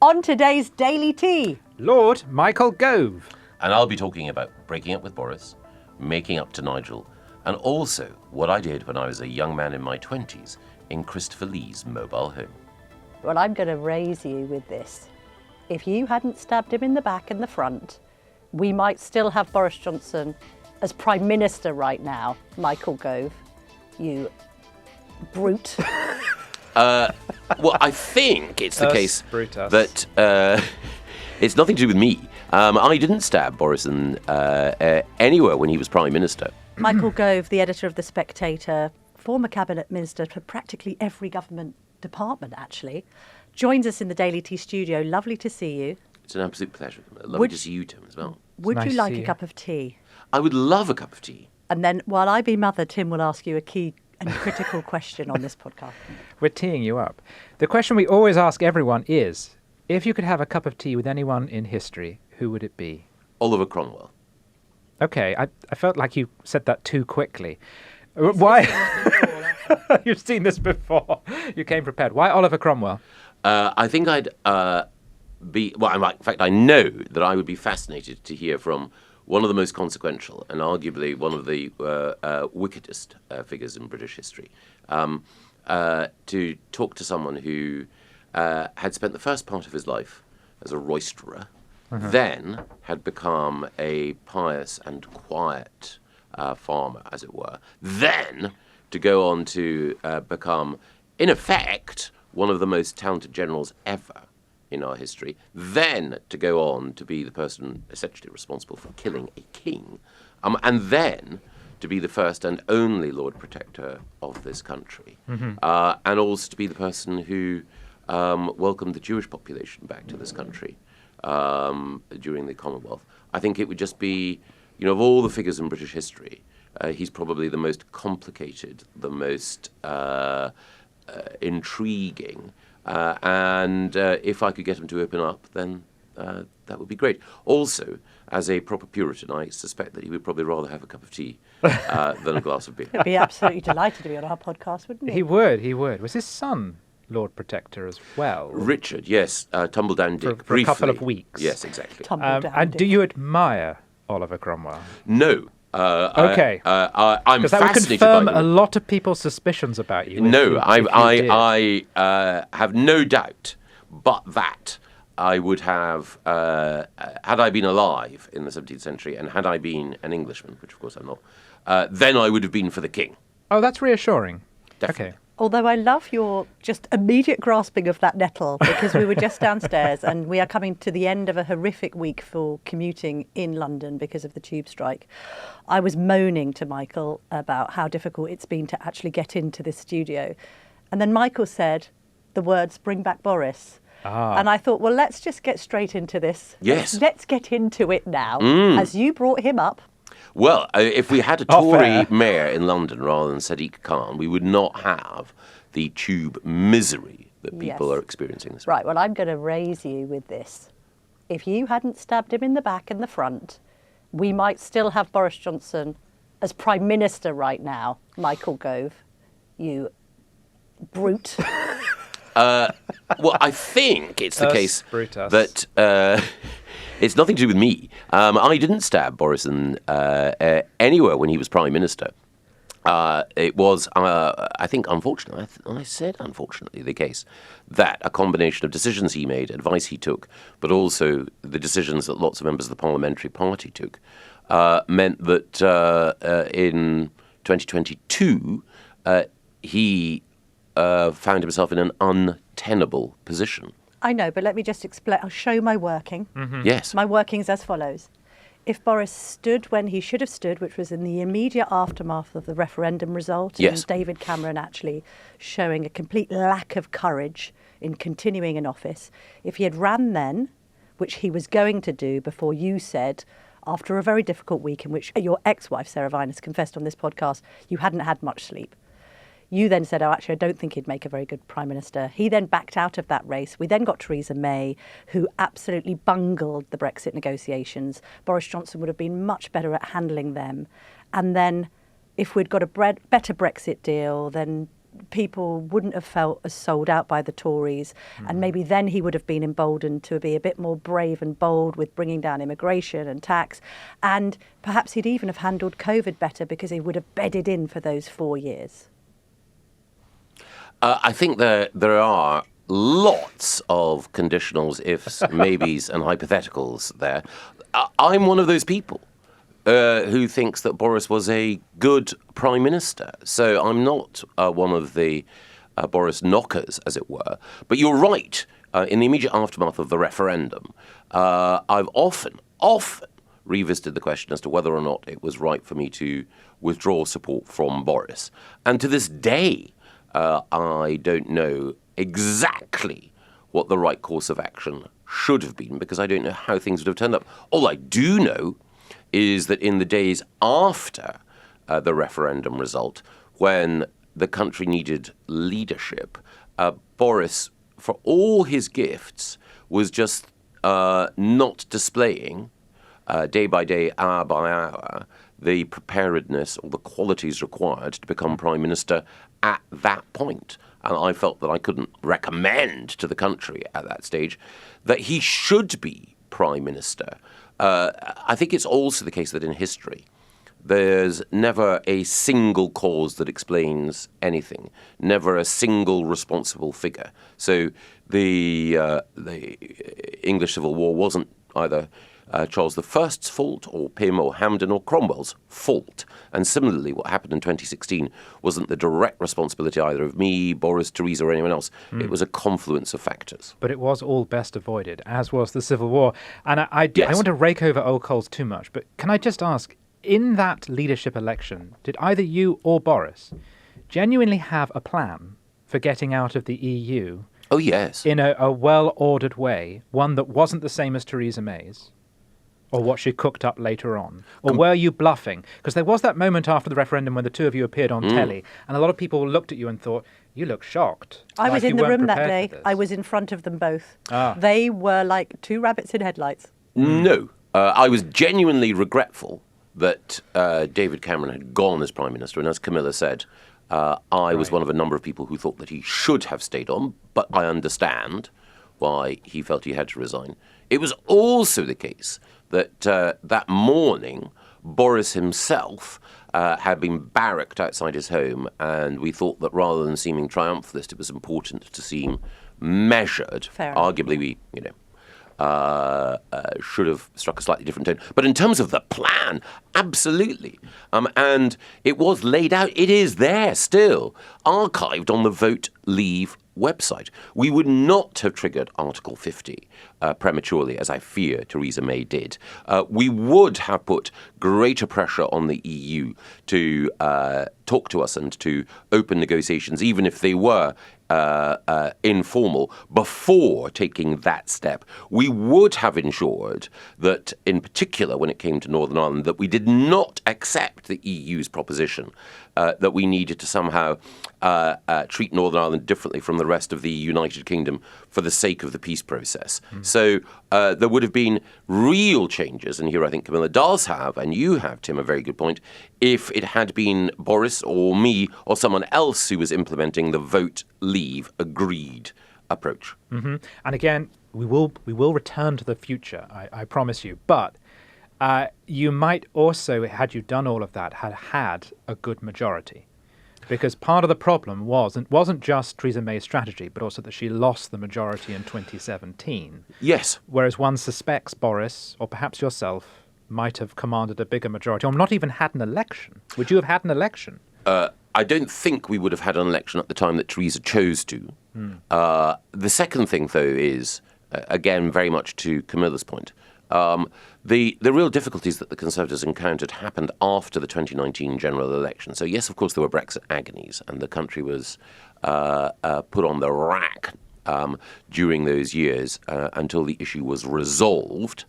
On today's Daily Tea, Lord Michael Gove. And I'll be talking about breaking up with Boris, making up to Nigel, and also what I did when I was a young man in my 20s in Christopher Lee's mobile home. well, I'm going to raise you with this. If you hadn't stabbed him in the back and the front, we might still have Boris Johnson as Prime Minister right now, Michael Gove. You brute. Well, I think it's the case Brutus. that it's nothing to do with me. I didn't stab Boris anywhere when he was Prime Minister. Michael Gove, the editor of The Spectator, former cabinet minister for practically every government department, actually, joins us in the Daily Tea studio. Lovely to see you. It's an absolute pleasure. Lovely to see you, Tim, as well. Would nice you to like see a you. cup of tea? I would love a cup of tea. And then, while I be mother, Tim will ask you a key and critical question on this podcast. We're teeing you up. The question we always ask everyone is, if you could have a cup of tea with anyone in history, who would it be? Oliver Cromwell. Okay, I felt like you said that too quickly. Why? You've seen this before. You came prepared. Why Oliver Cromwell? I think I'd be... Well, in fact, I know that I would be fascinated to hear from one of the most consequential and arguably one of the wickedest figures in British history, to talk to someone who had spent the first part of his life as a roisterer, then had become a pious and quiet farmer, as it were, then to go on to become, in effect, one of the most talented generals ever in our history, then to go on to be the person essentially responsible for killing a king, and then to be the first and only Lord Protector of this country, and also to be the person who welcomed the Jewish population back to this country during the Commonwealth. I think it would just be, of all the figures in British history, he's probably the most complicated, the most intriguing, and if I could get him to open up, then that would be great. Also, as a proper Puritan, I suspect that he would probably rather have a cup of tea than a glass of beer. He'd be absolutely delighted to be on our podcast, wouldn't he? He would. Was his son Lord Protector as well? Richard, yes, Tumbledown Dick. For a couple of weeks. Yes, exactly. And do you admire Oliver Cromwell? No. Okay. I'm Because that would fascinated confirm by a lot of people's suspicions about you. No, if you did. I have no doubt but that I would have, had I been alive in the 17th century and had I been an Englishman, which of course I'm not, then I would have been for the king. Oh, that's reassuring. Definitely. Okay. Although I love your just immediate grasping of that nettle, because we were just downstairs and we are coming to the end of a horrific week for commuting in London because of the tube strike. I was moaning to Michael about how difficult it's been to actually get into this studio. And then Michael said the words, "Bring back Boris." And I thought, well, let's just get straight into this. Yes. Let's get into it now, as you brought him up. Well, if we had a Tory mayor in London rather than Sadiq Khan, we would not have the tube misery that people are experiencing this week. Right, well, I'm going to raise you with this. If you hadn't stabbed him in the back and the front, we might still have Boris Johnson as Prime Minister right now, Michael Gove. You brute. Well, I think it's the case Brutus. that it's nothing to do with me. I didn't stab Boris anywhere when he was Prime Minister. It was, I think, unfortunately, I said unfortunately, the case that a combination of decisions he made, advice he took, but also the decisions that lots of members of the Parliamentary party took, meant that in 2022 he found himself in an untenable position. I know, but let me just explain. I'll show my working. Yes. My working's as follows. If Boris stood when he should have stood, which was in the immediate aftermath of the referendum result, Yes. and David Cameron actually showing a complete lack of courage in continuing in office, if he had ran then, which he was going to do before you said, after a very difficult week in which your ex-wife, Sarah Vine, has confessed on this podcast, you hadn't had much sleep. You then said, oh, actually, I don't think he'd make a very good Prime Minister. He then backed out of that race. We then got Theresa May, who absolutely bungled the Brexit negotiations. Boris Johnson would have been much better at handling them. And then if we'd got a better Brexit deal, then people wouldn't have felt as sold out by the Tories, and maybe then he would have been emboldened to be a bit more brave and bold with bringing down immigration and tax, and perhaps he'd even have handled COVID better because he would have bedded in for those 4 years. I think there are lots of conditionals, ifs, maybes, and hypotheticals there. I'm one of those people who thinks that Boris was a good prime minister. So I'm not one of the Boris knockers, as it were. But you're right. In the immediate aftermath of the referendum, I've often revisited the question as to whether or not it was right for me to withdraw support from Boris. And to this day, I don't know exactly what the right course of action should have been, because I don't know how things would have turned up. All I do know is that in the days after the referendum result, when the country needed leadership, Boris, for all his gifts, was just not displaying, day by day, hour by hour, the preparedness or the qualities required to become Prime Minister at that point. And I felt that I couldn't recommend to the country at that stage that he should be Prime Minister. I think it's also the case that in history, there's never a single cause that explains anything, never a single responsible figure. So the English Civil War wasn't either Charles I's fault or Pym or Hampden or Cromwell's fault. And similarly, what happened in 2016 wasn't the direct responsibility either of me, Boris, Theresa, or anyone else. It was a confluence of factors. But it was all best avoided, as was the Civil War. And I Yes. want to rake over old coals too much, but can I just ask, in that leadership election, did either you or Boris genuinely have a plan for getting out of the EU Oh, yes. in a well-ordered way, one that wasn't the same as Theresa May's? Or what she cooked up later on? Or were you bluffing? Because there was that moment after the referendum when the two of you appeared on telly, and a lot of people looked at you and thought, you look shocked. I was like in you the weren't room that prepared day. for this." I was in front of them both. Ah. They were like two rabbits in headlights. No. I was genuinely regretful that David Cameron had gone as Prime Minister. And as Camilla said, I was one of a number of people who thought that he should have stayed on, but I understand why he felt he had to resign. It was also the case that that morning, Boris himself had been barracked outside his home, and we thought that rather than seeming triumphalist, it was important to seem measured. Fair enough. Arguably, we, should have struck a slightly different tone. But in terms of the plan, absolutely. And it was laid out. It is there still, archived on the Vote Leave website. We would not have triggered Article 50 prematurely, as I fear Theresa May did. We would have put greater pressure on the EU to talk to us and to open negotiations, even if they were informal, before taking that step. We would have ensured that, in particular when it came to Northern Ireland, that we did not accept the EU's proposition that we needed to somehow treat Northern Ireland differently from the rest of the United Kingdom for the sake of the peace process. So there would have been real changes, and here I think Camilla does have, and you have, Tim, a very good point, if it had been Boris or me or someone else who was implementing the Vote Leave agreed approach. Mm-hmm. And again, we will return to the future, I promise you. But you might also, had you done all of that, had a good majority. Because part of the problem wasn't just Theresa May's strategy, but also that she lost the majority in 2017. Yes. Whereas one suspects Boris, or perhaps yourself, might have commanded a bigger majority, or not even had an election. Would you have had an election? I don't think we would have had an election at the time that Theresa chose to. The second thing, though, is, again, very much to Camilla's point, the real difficulties that the Conservatives encountered happened after the 2019 general election. So, yes, of course, there were Brexit agonies, and the country was put on the rack during those years until the issue was resolved.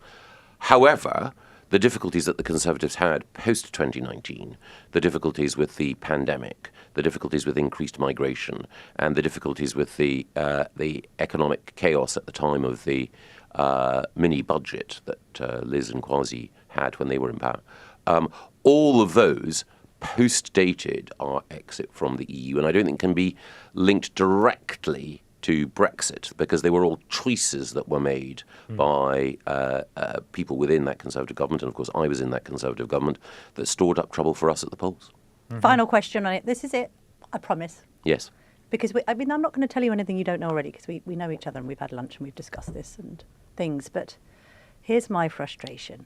However, the difficulties that the Conservatives had post-2019, the difficulties with the pandemic, the difficulties with increased migration, and the difficulties with the economic chaos at the time of the mini-budget that Liz and Kwasi had when they were in power, all of those post-dated our exit from the EU, and I don't think can be linked directly to Brexit, because they were all choices that were made by people within that Conservative government, and of course I was in that Conservative government, that stored up trouble for us at the polls. Final question on it. This is it, I promise. Yes. Because, I'm not going to tell you anything you don't know already, because we know each other and we've had lunch and we've discussed this and things. But here's my frustration.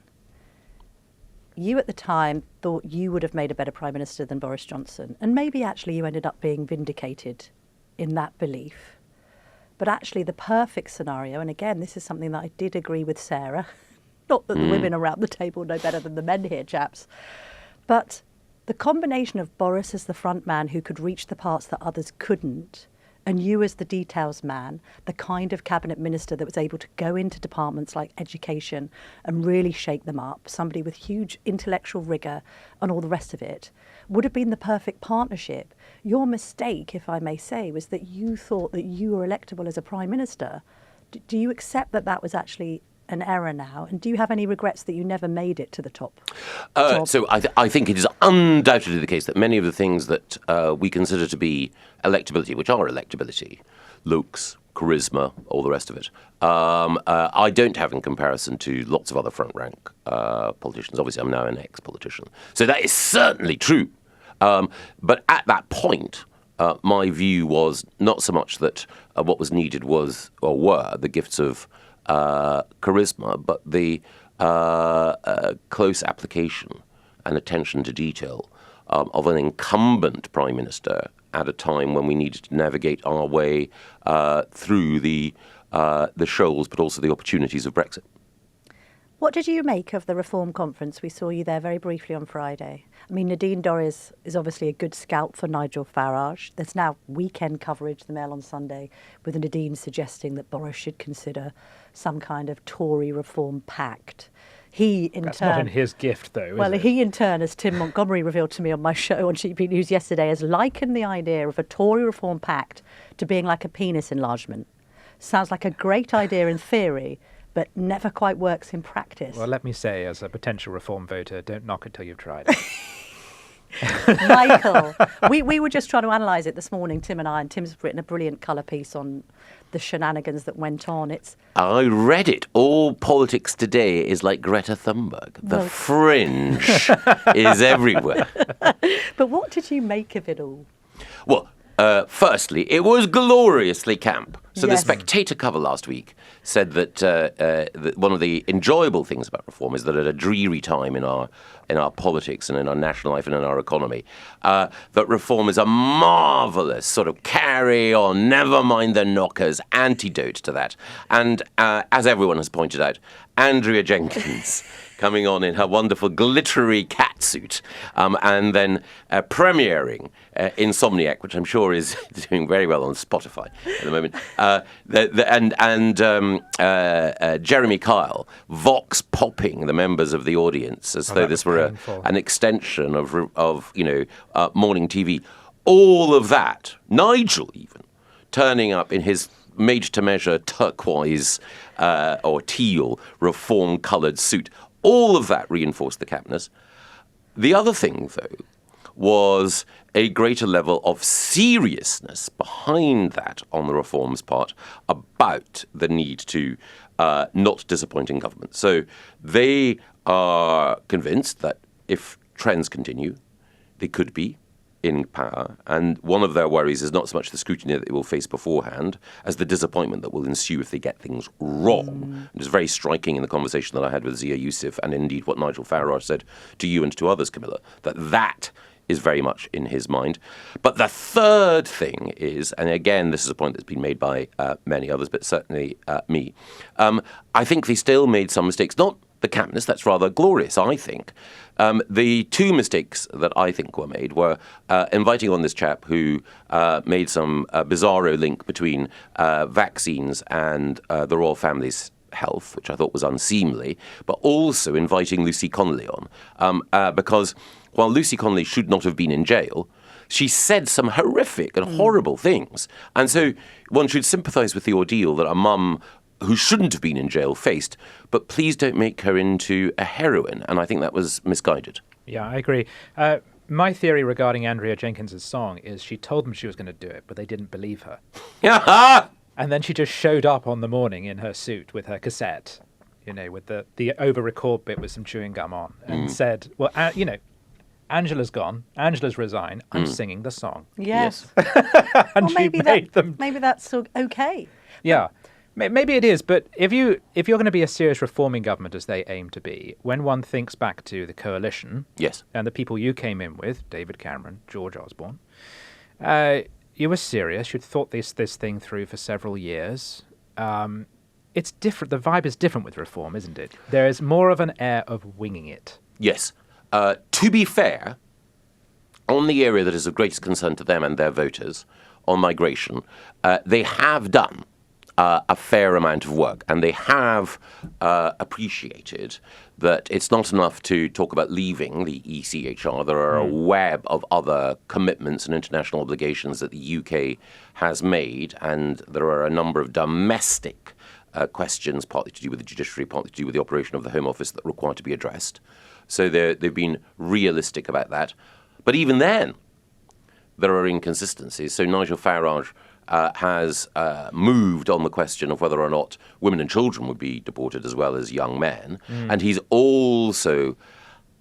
You at the time thought you would have made a better Prime Minister than Boris Johnson. And maybe actually you ended up being vindicated in that belief. But actually the perfect scenario, and again, this is something that I did agree with Sarah, not that the women around the table know better than the men here, chaps, but the combination of Boris as the front man who could reach the parts that others couldn't, and you as the details man, the kind of cabinet minister that was able to go into departments like education and really shake them up, somebody with huge intellectual rigour and all the rest of it, would have been the perfect partnership. Your mistake, if I may say, was that you thought that you were electable as a prime minister. Do you accept that that was actually an error now? And do you have any regrets that you never made it to the top? So I think it is undoubtedly the case that many of the things that we consider to be electability, which are electability, looks, charisma, all the rest of it, I don't have in comparison to lots of other front-rank politicians. Obviously, I'm now an ex-politician. So that is certainly true. But at that point, my view was not so much that what was needed was or were the gifts of charisma, but the close application and attention to detail of an incumbent prime minister at a time when we needed to navigate our way through the shoals, but also the opportunities of Brexit. What did you make of the Reform Conference? We saw you there very briefly on Friday. I mean, Nadine Dorries is obviously a good scout for Nigel Farage. There's now weekend coverage, the Mail on Sunday, with Nadine suggesting that Boris should consider some kind of Tory reform pact. That's not in his gift, though, is it? He in turn, as Tim Montgomery revealed to me on my show on GP News yesterday, has likened the idea of a Tory reform pact to being like a penis enlargement. Sounds like a great idea in theory, but never quite works in practice. Well, let me say, as a potential reform voter, don't knock it till you've tried it. Michael, we were just trying to analyse it this morning, Tim and I, and Tim's written a brilliant colour piece on the shenanigans that went on. I read it. All politics today is like Greta Thunberg. The fringe is everywhere. But what did you make of it all? Well, firstly, it was gloriously camp. So Yes. the Spectator cover last week said that one of the enjoyable things about reform is that at a dreary time in our politics and in our national life and in our economy, that reform is a marvellous sort of carry on, never mind the knockers antidote to that. And as everyone has pointed out, Andrea Jenkins coming on in her wonderful glittery catsuit and then premiering Insomniac, which I'm sure is doing very well on Spotify at the moment, and Jeremy Kyle vox popping the members of the audience as though this were an extension of morning TV. All of that, Nigel even, turning up in his made-to-measure turquoise or teal reform-coloured suit. All of that reinforced the campness. The other thing, though, was a greater level of seriousness behind that on the reforms part about the need to not disappoint in government. So they are convinced that if trends continue, they could be in power, and one of their worries is not so much the scrutiny that they will face beforehand as the disappointment that will ensue if they get things wrong. It was very striking in the conversation that I had with Zia Youssef, and indeed what Nigel Farage said to you and to others, Camilla, that is very much in his mind. But the third thing is, and again, this is a point that's been made by many others, but certainly me, I think they still made some mistakes, not the campness, that's rather glorious, I think. The two mistakes that I think were made were inviting on this chap who made some bizarro link between vaccines and the royal family's health, which I thought was unseemly, but also inviting Lucy Connolly on, because while Lucy Connolly should not have been in jail, she said some horrific and horrible things. And so one should sympathise with the ordeal that a mum who shouldn't have been in jail faced, but please don't make her into a heroine. And I think that was misguided. Yeah, I agree. my theory regarding Andrea Jenkins's song is she told them she was going to do it, but they didn't believe her. And then she just showed up on the morning in her suit with her cassette, with the over-record bit with some chewing gum on, and said, well, Angela's gone. Angela's resigned. I'm singing the song. Yes. And she made them. Maybe that's okay. Yeah. Maybe it is, but if you're going to be a serious reforming government, as they aim to be, when one thinks back to the coalition, yes, and the people you came in with, David Cameron, George Osborne, you were serious. You'd thought this thing through for several years. It's different. The vibe is different with reform, isn't it? There is more of an air of winging it. Yes. To be fair, on the area that is of greatest concern to them and their voters, on migration, they have done a fair amount of work, and they have appreciated that it's not enough to talk about leaving the ECHR. There are a web of other commitments and international obligations that the UK has made, and there are a number of domestic questions, partly to do with the judiciary, partly to do with the operation of the Home Office, that require to be addressed. So they've been realistic about that. But even then, there are inconsistencies. So Nigel Farage has moved on the question of whether or not women and children would be deported as well as young men. And he's also,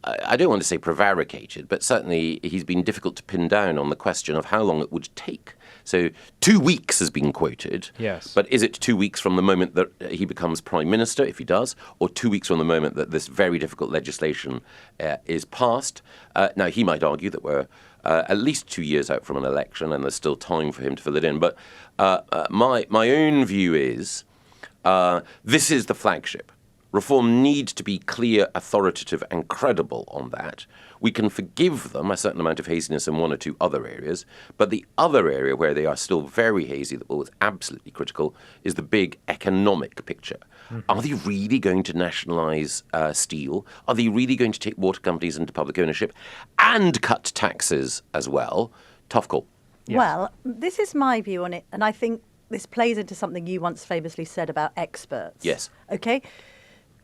I don't want to say prevaricated, but certainly he's been difficult to pin down on the question of how long it would take. So 2 weeks has been quoted. Yes. But is it 2 weeks from the moment that he becomes Prime Minister, if he does, or 2 weeks from the moment that this very difficult legislation is passed? Now, he might argue that we're at least 2 years out from an election and there's still time for him to fill it in. But my own view is this is the flagship. Reform needs to be clear, authoritative and credible on that. We can forgive them a certain amount of haziness in one or two other areas, but the other area where they are still very hazy, that was absolutely critical, is the big economic picture. Are they really going to nationalise steel? Are they really going to take water companies into public ownership and cut taxes as well? Tough call. Yes. Well, this is my view on it, and I think this plays into something you once famously said about experts. Yes. Okay?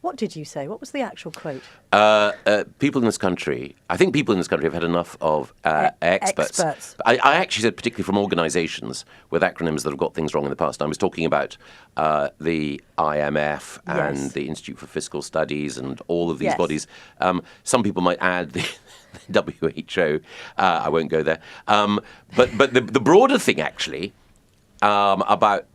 What did you say? What was the actual quote? People in this country, I think people in this country have had enough of experts. I actually said particularly from organisations with acronyms that have got things wrong in the past. I was talking about the IMF and the Institute for Fiscal Studies and all of these bodies. Some people might add the WHO. I won't go there. But the broader thing, actually, about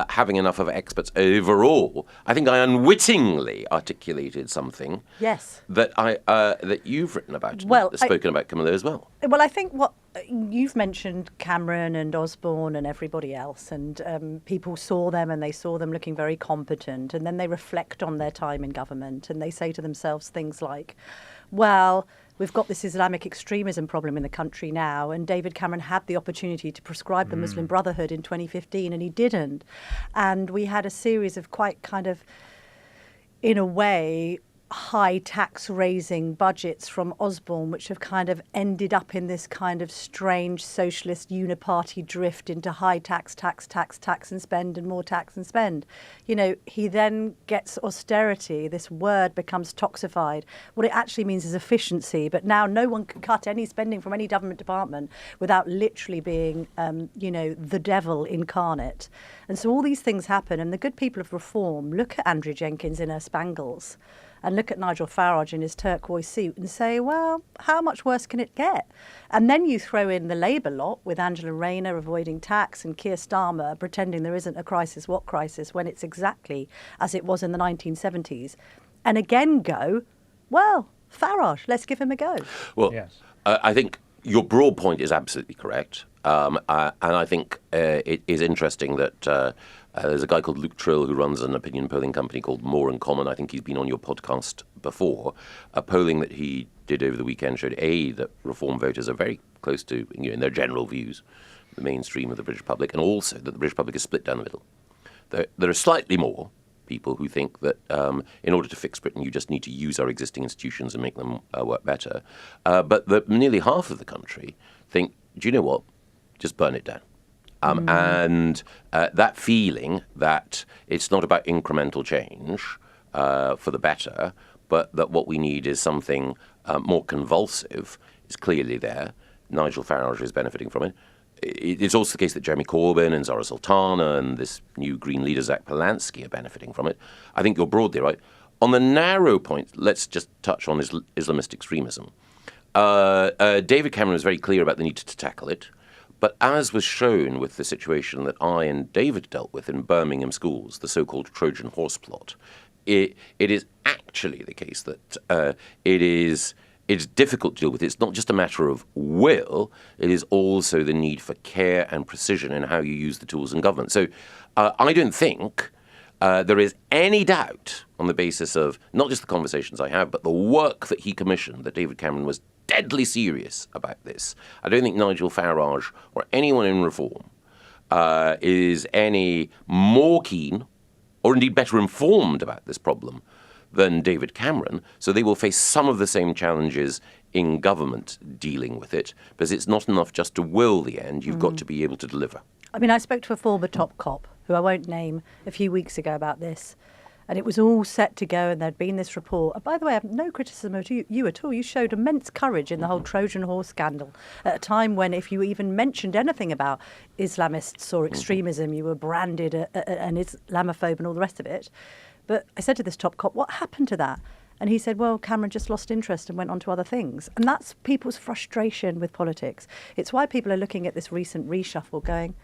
having enough of experts overall, I think I unwittingly articulated something. Yes. That that you've written about, spoken about, Camilla, as well. Well, I think what you've mentioned, Cameron and Osborne and everybody else, and people saw them and they saw them looking very competent, and then they reflect on their time in government and they say to themselves things like, well, we've got this Islamic extremism problem in the country now, and David Cameron had the opportunity to prescribe the Muslim Brotherhood in 2015, and he didn't. And we had a series of quite kind of, in a way, high tax raising budgets from Osborne, which have kind of ended up in this kind of strange socialist uniparty drift into high tax and spend and more tax and spend. You know, he then gets austerity. This word becomes toxified. What it actually means is efficiency. But now no one can cut any spending from any government department without literally being, the devil incarnate. And so all these things happen. And the good people of reform look at Andrea Jenkins in her spangles and look at Nigel Farage in his turquoise suit and say, well, how much worse can it get? And then you throw in the Labour lot with Angela Rayner avoiding tax and Keir Starmer pretending there isn't a crisis. What crisis? When it's exactly as it was in the 1970s. And again go, well, Farage, let's give him a go. Well, yes. I think your broad point is absolutely correct. And I think it is interesting that there's a guy called Luke Trill who runs an opinion polling company called More in Common. I think he's been on your podcast before. A polling that he did over the weekend showed, that reform voters are very close to, in their general views, the mainstream of the British public, and also that the British public is split down the middle. There are slightly more people who think that in order to fix Britain, you just need to use our existing institutions and make them work better. But nearly half of the country think, do you know what? Just burn it down. And that feeling that it's not about incremental change for the better, but that what we need is something more convulsive, is clearly there. Nigel Farage is benefiting from it. It's also the case that Jeremy Corbyn and Zara Sultana and this new Green leader, Zach Polanski, are benefiting from it. I think you're broadly right. On the narrow point, let's just touch on Islamist extremism. David Cameron was very clear about the need to tackle it. But as was shown with the situation that I and David dealt with in Birmingham schools, the so-called Trojan horse plot, it is actually the case that it's difficult to deal with. It's not just a matter of will, it is also the need for care and precision in how you use the tools in government. So I don't think there is any doubt on the basis of not just the conversations I have, but the work that he commissioned, that David Cameron was deadly serious about this. I don't think Nigel Farage or anyone in Reform is any more keen or indeed better informed about this problem than David Cameron. So they will face some of the same challenges in government dealing with it, because it's not enough just to will the end. You've got to be able to deliver. I mean, I spoke to a former top cop, who I won't name, a few weeks ago about this. And it was all set to go, and there'd been this report. And by the way, I have no criticism of you at all. You showed immense courage in the whole Trojan horse scandal at a time when, if you even mentioned anything about Islamists or extremism, you were branded an Islamophobe and all the rest of it. But I said to this top cop, what happened to that? And he said, well, Cameron just lost interest and went on to other things. And that's people's frustration with politics. It's why people are looking at this recent reshuffle going,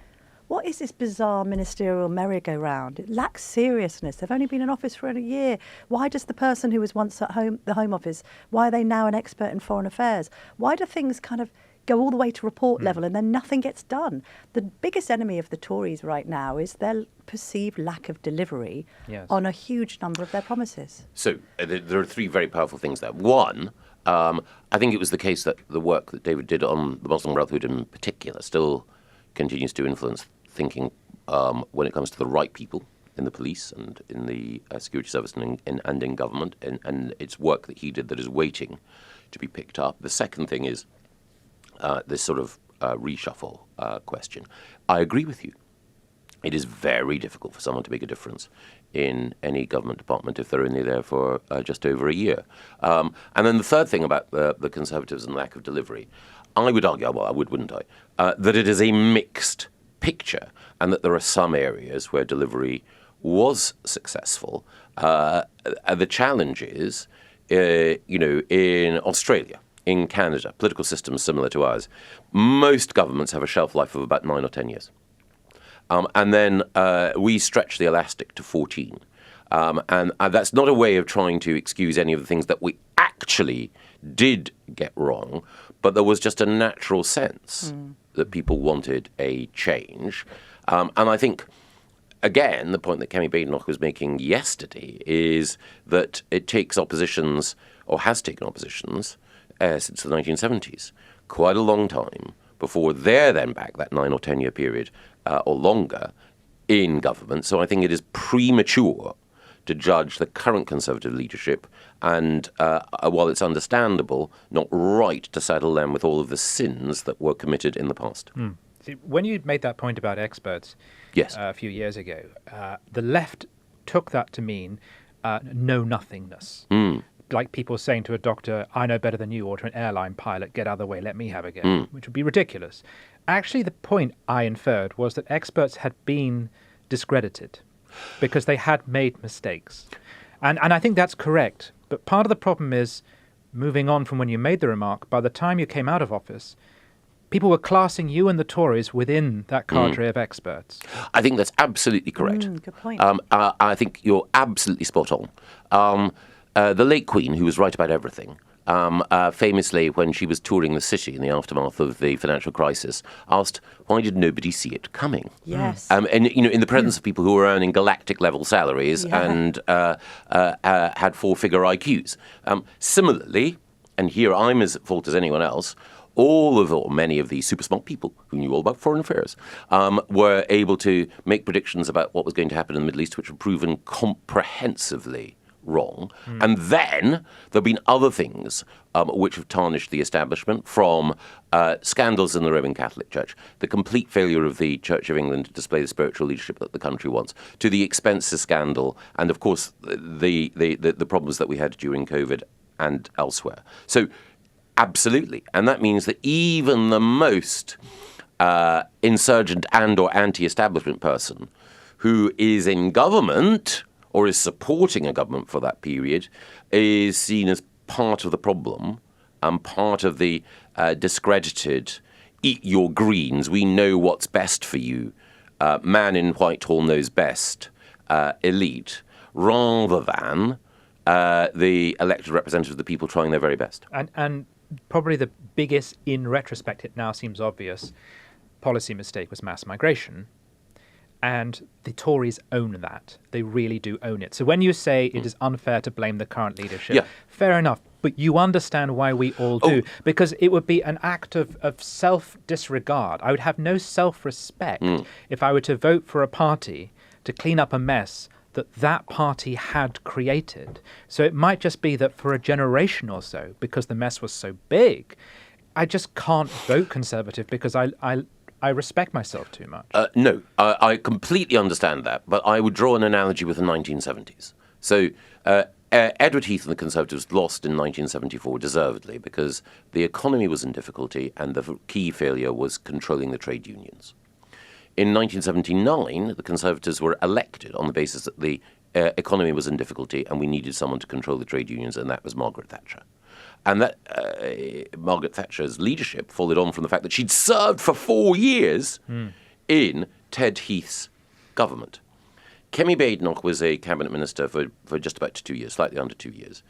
what is this bizarre ministerial merry-go-round? It lacks seriousness. They've only been in office for a year. Why does the person who was once at the Home Office, why are they now an expert in foreign affairs? Why do things kind of go all the way to report level and then nothing gets done? The biggest enemy of the Tories right now is their perceived lack of delivery on a huge number of their promises. So there are three very powerful things there. One, I think it was the case that the work that David did on the Muslim Brotherhood in particular still continues to influence thinking when it comes to the right people in the police and in the security service and in government, and it's work that he did that is waiting to be picked up. The second thing is this sort of reshuffle question. I agree with you. It is very difficult for someone to make a difference in any government department if they're only there for just over a year. And then the third thing about the Conservatives and lack of delivery, I would argue, well, wouldn't I, that it is a mixed picture and that there are some areas where delivery was successful. The challenge is, in Australia, in Canada, political systems similar to ours, most governments have a shelf life of about 9 or 10 years. And then we stretch the elastic to 14. And that's not a way of trying to excuse any of the things that we actually did get wrong, but there was just a natural sense that people wanted a change. And I think, again, the point that Kemi Badenoch was making yesterday is that it takes oppositions, or has taken oppositions, since the 1970s, quite a long time before they're then back that 9 or 10 year period or longer in government. So I think it is premature to judge the current Conservative leadership, and while it's understandable, not right to saddle them with all of the sins that were committed in the past. See, when you made that point about experts a few years ago, the left took that to mean know-nothingness. Like people saying to a doctor, I know better than you, or to an airline pilot, get out of the way, let me have a go, which would be ridiculous. Actually, the point I inferred was that experts had been discredited because they had made mistakes. And I think that's correct. But part of the problem is, moving on from when you made the remark, by the time you came out of office, people were classing you and the Tories within that cadre of experts. I think that's absolutely correct. Good point. I think you're absolutely spot on. The late Queen, who was right about everything, famously, when she was touring the city in the aftermath of the financial crisis, asked, why did nobody see it coming? Yes. And, in the presence of people who were earning galactic-level salaries and had four-figure IQs. Similarly, and here I'm as at fault as anyone else, many of the super smart people who knew all about foreign affairs were able to make predictions about what was going to happen in the Middle East, which were proven comprehensively wrong. And then there have been other things which have tarnished the establishment, from scandals in the Roman Catholic Church, the complete failure of the Church of England to display the spiritual leadership that the country wants, to the expenses scandal, and of course the problems that we had during COVID and elsewhere. So Absolutely. And that means that even the most insurgent and or anti-establishment person who is in government or is supporting a government for that period is seen as part of the problem and part of the discredited, eat your greens, we know what's best for you, man in Whitehall knows best, elite, rather than the elected representatives of the people trying their very best. And probably the biggest, in retrospect, it now seems obvious, policy mistake was mass migration. And the Tories own that. They really do own it. So when you say it is unfair to blame the current leadership, fair enough. But you understand why we all do. Because it would be an act of self-disregard. I would have no self-respect if I were to vote for a party to clean up a mess that party had created. So it might just be that for a generation or so, because the mess was so big, I just can't vote Conservative because I respect myself too much. No, I completely understand that, but I would draw an analogy with the 1970s. So Edward Heath and the Conservatives lost in 1974 deservedly because the economy was in difficulty and the key failure was controlling the trade unions. In 1979, the Conservatives were elected on the basis that the economy was in difficulty and we needed someone to control the trade unions, and that was Margaret Thatcher. And that Margaret Thatcher's leadership followed on from the fact that she'd served for 4 years in Ted Heath's government. Kemi Badenoch was a cabinet minister for just about 2 years, slightly under 2 years.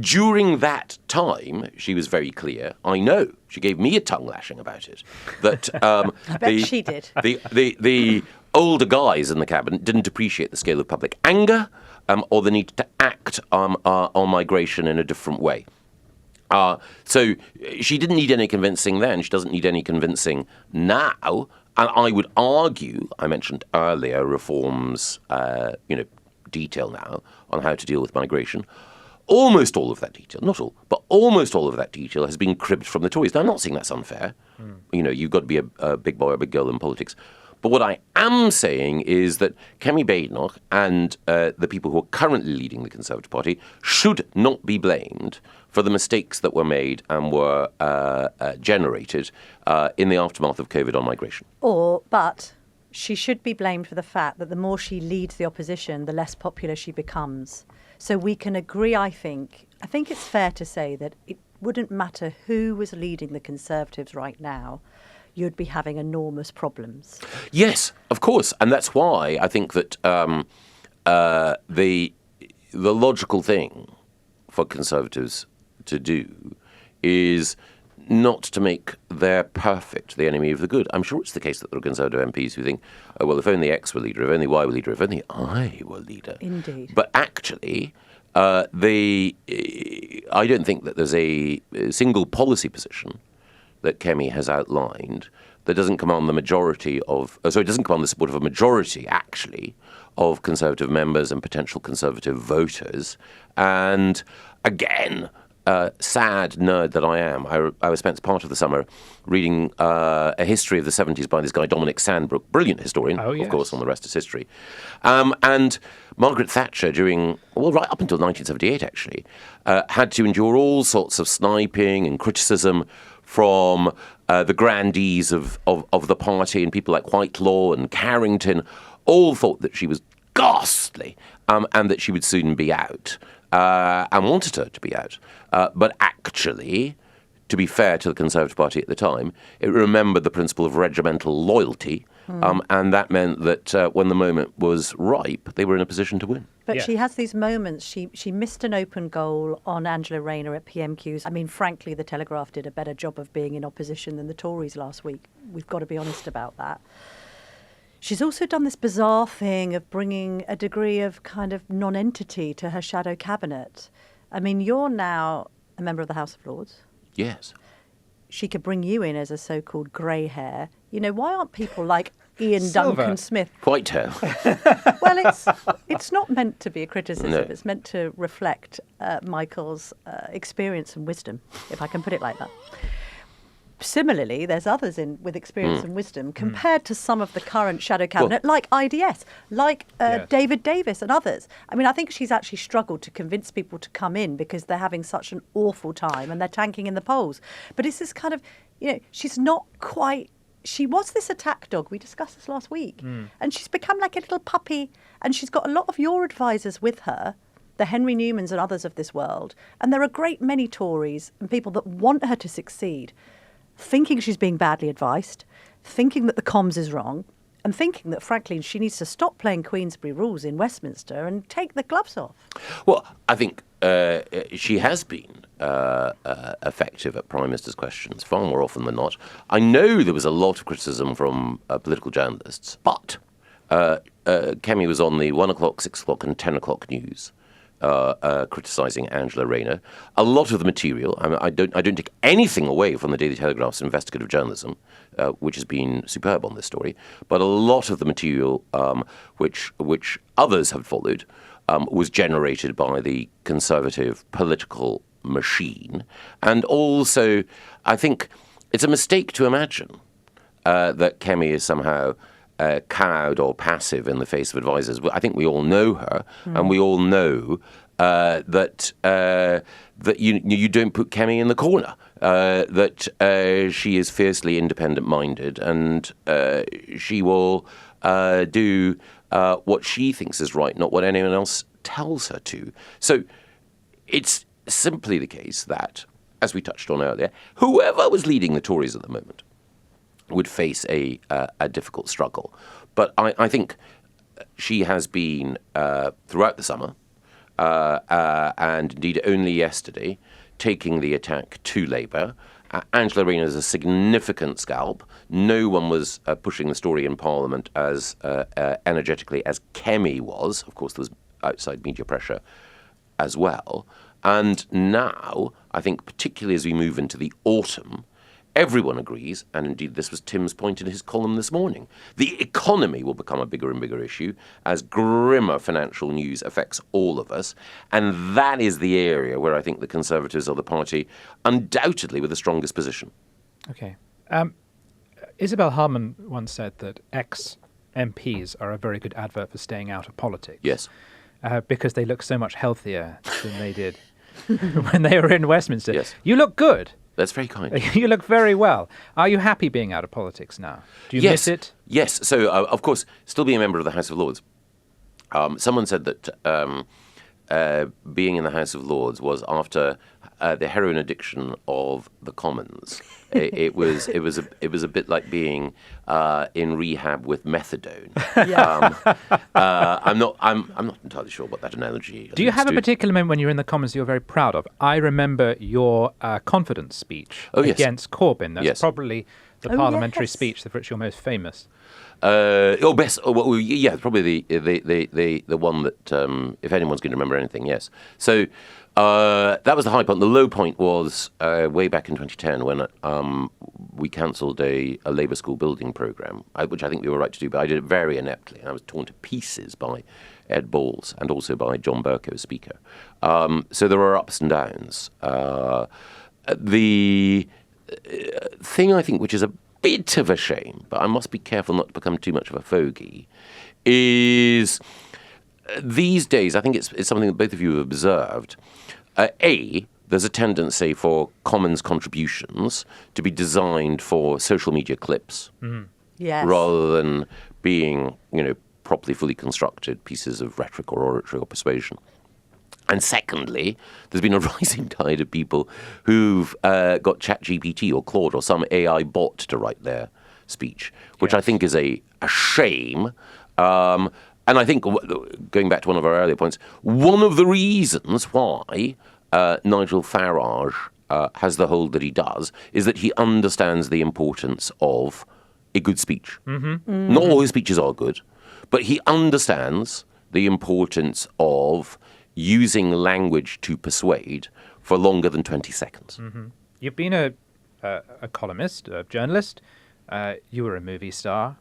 During that time, she was very clear. I know she gave me a tongue lashing about it. That I bet she did. The older guys in the cabinet didn't appreciate the scale of public anger or the need to act on migration in a different way. So she didn't need any convincing then. She doesn't need any convincing now. And I would argue, I mentioned earlier, reforms, detail now on how to deal with migration. Almost all of that detail, not all, but almost all of that detail has been cribbed from the Tories. Now, I'm not saying that's unfair. You've got to be a big boy or a big girl in politics. But what I am saying is that Kemi Badenoch and the people who are currently leading the Conservative Party should not be blamed for the mistakes that were made and were generated in the aftermath of COVID on migration. But she should be blamed for the fact that the more she leads the opposition, the less popular she becomes. So we can agree, I think it's fair to say that it wouldn't matter who was leading the Conservatives right now, you'd be having enormous problems. Yes, of course. And that's why I think that the logical thing for Conservatives to do is not to make their perfect the enemy of the good. I'm sure it's the case that there are Conservative MPs who think, oh, well, if only X were leader, if only Y were leader, if only I were leader. Indeed. But actually, I don't think that there's a single policy position that Kemi has outlined that doesn't command the majority of, it doesn't command the support of a majority, actually, of Conservative members and potential Conservative voters. And again, sad nerd that I am, I spent part of the summer reading a history of the 70s by this guy, Dominic Sandbrook, brilliant historian, of course, on the rest is history. And Margaret Thatcher right up until 1978, actually, had to endure all sorts of sniping and criticism from the grandees of the party, and people like Whitelaw and Carrington all thought that she was ghastly and that she would soon be out. And wanted her to be out. But actually, to be fair to the Conservative Party at the time, it remembered the principle of regimental loyalty, and that meant that when the moment was ripe, they were in a position to win. But she has these moments. She missed an open goal on Angela Rayner at PMQs. I mean, frankly, the Telegraph did a better job of being in opposition than the Tories last week. We've got to be honest about that. She's also done this bizarre thing of bringing a degree of kind of non-entity to her shadow cabinet. I mean, you're now a member of the House of Lords. Yes. She could bring you in as a so-called grey hair. Why aren't people like Ian Silver. Duncan Smith? White hair. Well, it's not meant to be a criticism. No. It's meant to reflect Michael's experience and wisdom, if I can put it like that. similarly, there's others with experience and wisdom compared to some of the current shadow cabinet, like IDS, like David Davis and others. I mean, I think she's actually struggled to convince people to come in because they're having such an awful time and they're tanking in the polls. But it's this kind of, she's not quite. She was this attack dog. We discussed this last week. And she's become like a little puppy. And she's got a lot of your advisors with her, the Henry Newmans and others of this world. And there are a great many Tories and people that want her to succeed, thinking she's being badly advised, thinking that the comms is wrong, and thinking that, frankly, she needs to stop playing Queensberry rules in Westminster and take the gloves off. Well, I think she has been effective at Prime Minister's questions far more often than not. I know there was a lot of criticism from political journalists, but Kemi was on the 1 o'clock, 6 o'clock and 10 o'clock news criticising Angela Rayner. A lot of the material, I don't take anything away from the Daily Telegraph's investigative journalism, which has been superb on this story, but a lot of the material which others have followed was generated by the Conservative political machine. And also, I think it's a mistake to imagine that Kemi is somehow cowed or passive in the face of advisors. I think we all know her, and we all know that you don't put Kemi in the corner. That she is fiercely independent-minded, and she will do what she thinks is right, not what anyone else tells her to. So it's simply the case that, as we touched on earlier, whoever was leading the Tories at the moment would face a difficult struggle. But I think she has been, throughout the summer, and indeed only yesterday, taking the attack to Labour. Angela Rayner is a significant scalp. No one was pushing the story in Parliament as energetically as Kemi was. Of course, there was outside media pressure as well. And now, I think particularly as we move into the autumn, everyone agrees, and indeed this was Tim's point in his column this morning, the economy will become a bigger and bigger issue as grimmer financial news affects all of us. And that is the area where I think the Conservatives are the party undoubtedly with the strongest position. Okay. Isabel Harman once said that ex-MPs are a very good advert for staying out of politics. Yes. Because they look so much healthier than they did when they were in Westminster. Yes. You look good. That's very kind. You look very well. Are you happy being out of politics now? Do you miss it? Yes. So, of course, still being a member of the House of Lords. Someone said that being in the House of Lords was after the heroin addiction of the Commons. It was a bit like being in rehab with methadone. Yeah. I'm not entirely sure what that analogy. Do you have a particular moment when you're in the Commons you're very proud of? I remember your confidence speech against Corbyn. That's probably the parliamentary speech for which you're most famous. Probably the one that if anyone's going to remember anything, yes. So that was the high point. The low point was way back in 2010 when we cancelled a Labour school building programme, which I think we were right to do, but I did it very ineptly. I was torn to pieces by Ed Balls and also by John Bercow as Speaker. So there are ups and downs. The thing I think which is a bit of a shame, but I must be careful not to become too much of a fogey, is these days, I think it's something that both of you have observed, there's a tendency for Commons contributions to be designed for social media clips rather than being, properly fully constructed pieces of rhetoric or oratory or persuasion. And secondly, there's been a rising tide of people who've got ChatGPT or Claude or some AI bot to write their speech, which I think is a shame. And I think, going back to one of our earlier points, one of the reasons why Nigel Farage has the hold that he does is that he understands the importance of a good speech. Mm-hmm. Not all his speeches are good, but he understands the importance of using language to persuade for longer than 20 seconds. Mm-hmm. You've been a columnist, a journalist. You were a movie star.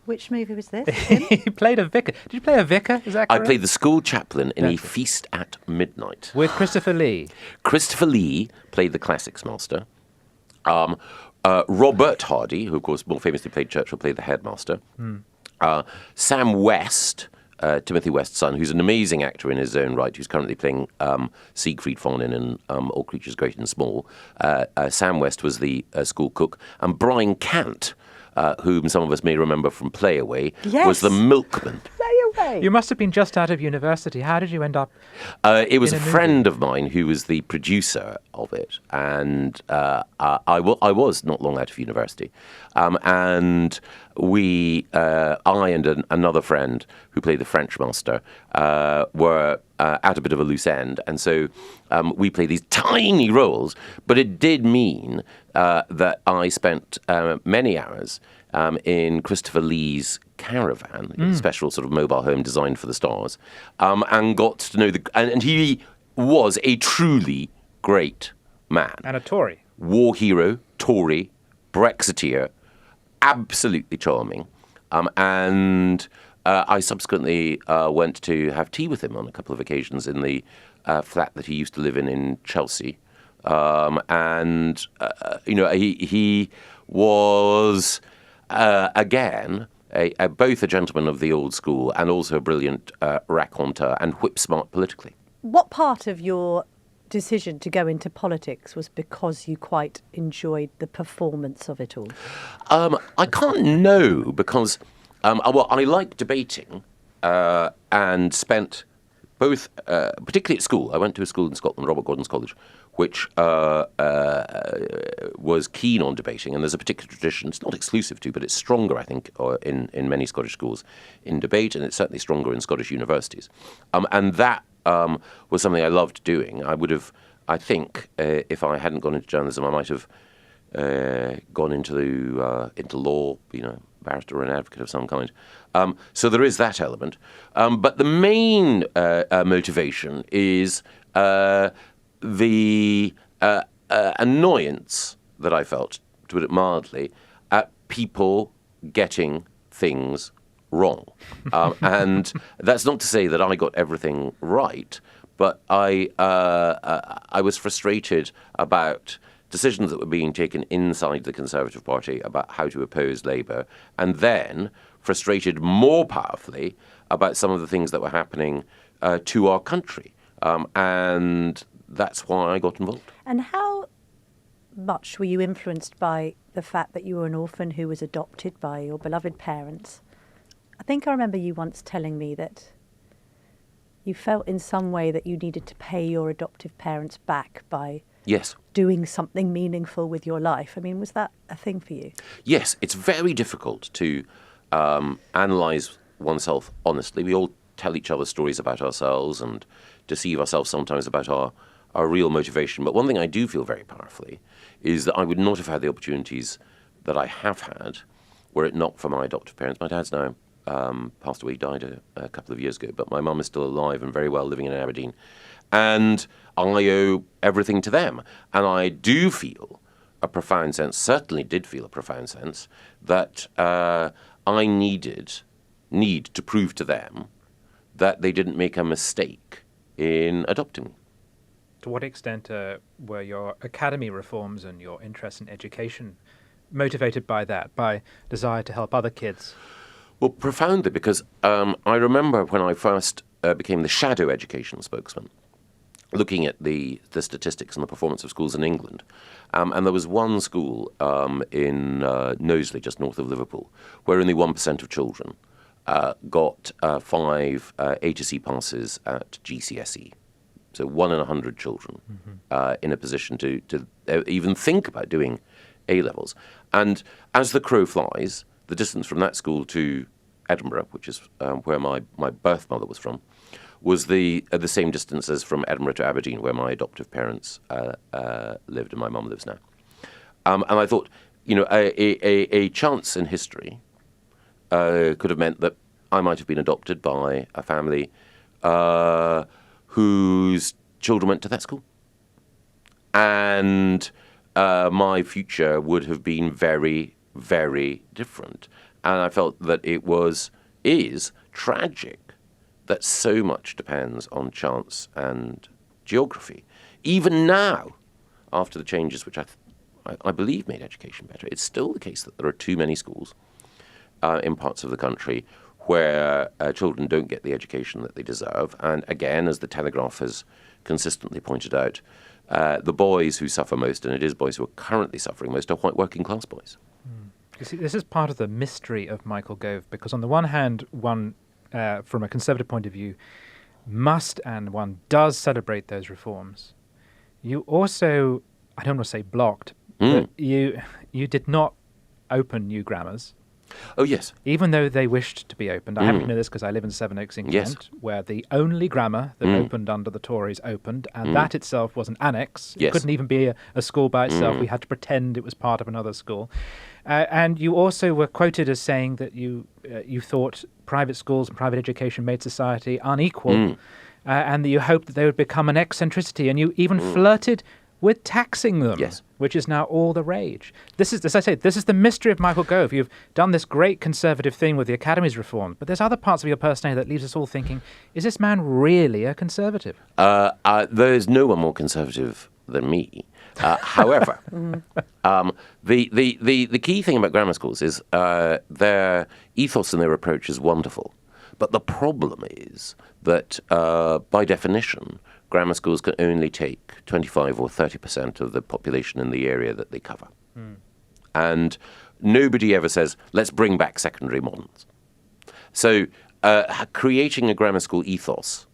Which movie was this? You played a vicar. Did you play a vicar? Is that correct? I played the school chaplain in A Feast at Midnight. With Christopher Lee. Christopher Lee played the classics master. Robert Hardy, who of course more famously played Churchill, played the headmaster. Sam West, Timothy West's son, who's an amazing actor in his own right, who's currently playing Siegfried Fonin in All Creatures Great and Small. Sam West was the school cook. And Brian Cant, whom some of us may remember from Play Away, was the milkman. You must have been just out of university. How did you end up? It was a movie? friend of mine who was the producer of it, and I was not long out of university, and I and another friend who played the French master were at a bit of a loose end, and so we played these tiny roles, but it did mean that I spent many hours in Christopher Lee's caravan, a special sort of mobile home designed for the stars, and got to know and he was a truly great man. And a Tory. War hero, Tory, Brexiteer, absolutely charming. And I subsequently went to have tea with him on a couple of occasions in the flat that he used to live in Chelsea. He was, again, both a gentleman of the old school and also a brilliant raconteur and whip-smart politically. What part of your decision to go into politics was because you quite enjoyed the performance of it all? I can't know because, I like debating and spent both, particularly at school. I went to a school in Scotland, Robert Gordon's College, which was keen on debating, and there's a particular tradition. It's not exclusive to, but it's stronger, I think, in many Scottish schools in debate, and it's certainly stronger in Scottish universities. And that was something I loved doing. I think, if I hadn't gone into journalism, I might have gone into law, barrister or an advocate of some kind. So there is that element. But the main motivation is the annoyance that I felt, to put it mildly, at people getting things wrong. And that's not to say that I got everything right, but I was frustrated about decisions that were being taken inside the Conservative Party about how to oppose Labour, and then frustrated more powerfully about some of the things that were happening to our country. And that's why I got involved. And how much were you influenced by the fact that you were an orphan who was adopted by your beloved parents? I think I remember you once telling me that you felt in some way that you needed to pay your adoptive parents back by doing something meaningful with your life. I mean, was that a thing for you? Yes, it's very difficult to analyse oneself honestly. We all tell each other stories about ourselves and deceive ourselves sometimes about our real motivation. But one thing I do feel very powerfully is that I would not have had the opportunities that I have had were it not for my adoptive parents. My dad's now passed away, died a couple of years ago, but my mum is still alive and very well, living in Aberdeen. And I owe everything to them. And I do feel a profound sense, certainly did feel a profound sense, that I need to prove to them that they didn't make a mistake in adopting me. To what extent were your academy reforms and your interest in education motivated by that, by desire to help other kids? Well, profoundly, because I remember when I first became the shadow education spokesman, looking at the statistics and the performance of schools in England. And there was one school in Knowsley, just north of Liverpool, where only 1% of children got 5 A to C passes at GCSE. So 1 in 100 children in a position to even think about doing A-levels. And as the crow flies, the distance from that school to Edinburgh, which is where my birth mother was from, was the same distance as from Edinburgh to Aberdeen, where my adoptive parents lived and my mum lives now. And I thought, a chance in history could have meant that I might have been adopted by a family whose children went to that school. And my future would have been very, very different. And I felt that is tragic that so much depends on chance and geography. Even now, after the changes which I believe made education better. It's still the case that there are too many schools in parts of the country where children don't get the education that they deserve. And again, as the Telegraph has consistently pointed out, the boys who suffer most, and it is boys who are currently suffering most, are white working class boys. You see, this is part of the mystery of Michael Gove, because on the one hand, one, from a Conservative point of view, must and one does celebrate those reforms. You also, I don't want to say blocked, but you did not open new grammars. Oh, yes. Even though they wished to be opened. I happen to know this because I live in Sevenoaks in Kent, where the only grammar that opened under the Tories opened, and that itself was an annex. Yes. It couldn't even be a school by itself. We had to pretend it was part of another school. And you also were quoted as saying that you thought private schools and private education made society unequal, and that you hoped that they would become an eccentricity, and you even flirted with taxing them, which is now all the rage. This is, as I say, this is the mystery of Michael Gove. You've done this great Conservative thing with the Academy's reform, but there's other parts of your personality that leaves us all thinking, is this man really a Conservative? There's no one more Conservative than me. However, the key thing about grammar schools is their ethos and their approach is wonderful. But the problem is that, by definition, grammar schools can only take 25 or 30% of the population in the area that they cover. And nobody ever says, let's bring back secondary moderns. So creating a grammar school ethos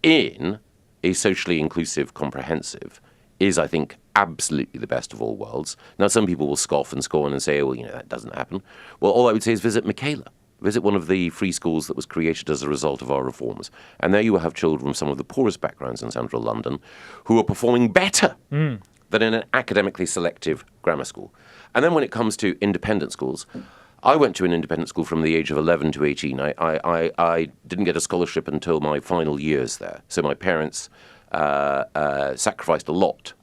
in a socially inclusive, comprehensive, is, I think, absolutely the best of all worlds. Now, some people will scoff and scorn and say, well, that doesn't happen. Well, all I would say is visit Michaela. Visit one of the free schools that was created as a result of our reforms. And there you will have children from some of the poorest backgrounds in central London who are performing better than in an academically selective grammar school. And then when it comes to independent schools, I went to an independent school from the age of 11 to 18. I didn't get a scholarship until my final years there. So my parents sacrificed a lot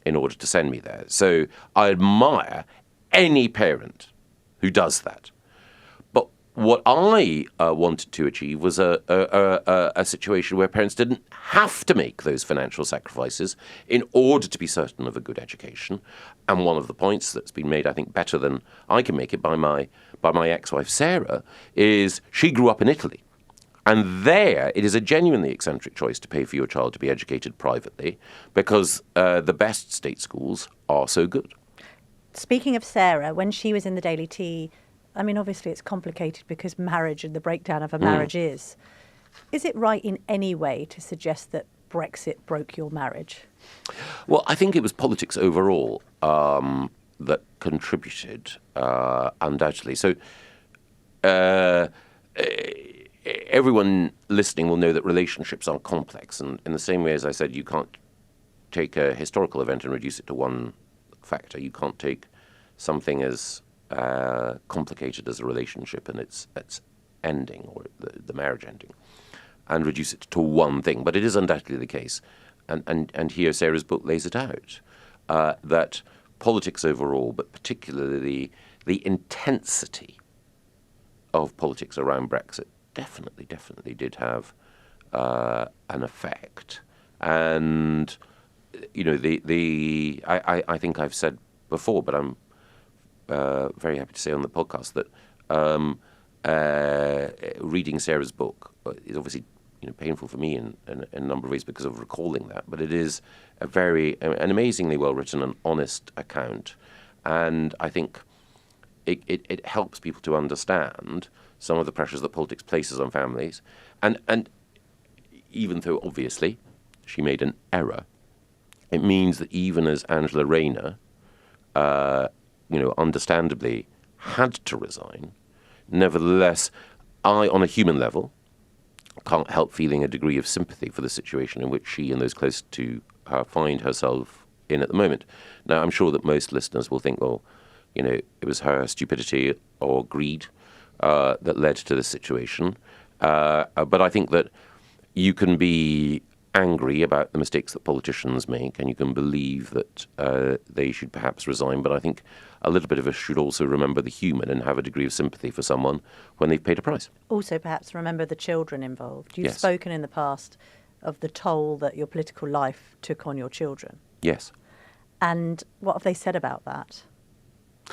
in order to send me there. So I admire any parent who does that. What I wanted to achieve was a situation where parents didn't have to make those financial sacrifices in order to be certain of a good education. And one of the points that's been made, I think, better than I can make it by my ex-wife Sarah, is she grew up in Italy. And there, it is a genuinely eccentric choice to pay for your child to be educated privately because the best state schools are so good. Speaking of Sarah, when she was in the Daily Tea, I mean, obviously it's complicated because marriage and the breakdown of a marriage is. Is it right in any way to suggest that Brexit broke your marriage? Well, I think it was politics overall that contributed, undoubtedly. So everyone listening will know that relationships are complex. And in the same way as I said, you can't take a historical event and reduce it to one factor. You can't take something as complicated as a relationship and its ending, or the marriage ending, and reduce it to one thing. But it is undoubtedly the case, and here Sarah's book lays it out, that politics overall, but particularly the intensity of politics around Brexit, definitely did have an effect. And I think I've said before, but I'm very happy to say on the podcast that reading Sarah's book is obviously painful for me in a number of ways because of recalling that. But it is an amazingly well written and honest account, and I think it helps people to understand some of the pressures that politics places on families, and even though obviously she made an error, it means that even as Angela Rayner understandably had to resign, nevertheless, I, on a human level, can't help feeling a degree of sympathy for the situation in which she and those close to her find herself in at the moment. Now, I'm sure that most listeners will think, well, it was her stupidity or greed that led to this situation. But I think that you can be angry about the mistakes that politicians make, and you can believe that they should perhaps resign. But I think a little bit of us should also remember the human and have a degree of sympathy for someone when they've paid a price. Also, perhaps remember the children involved. You've Yes. spoken in the past of the toll that your political life took on your children. Yes. And what have they said about that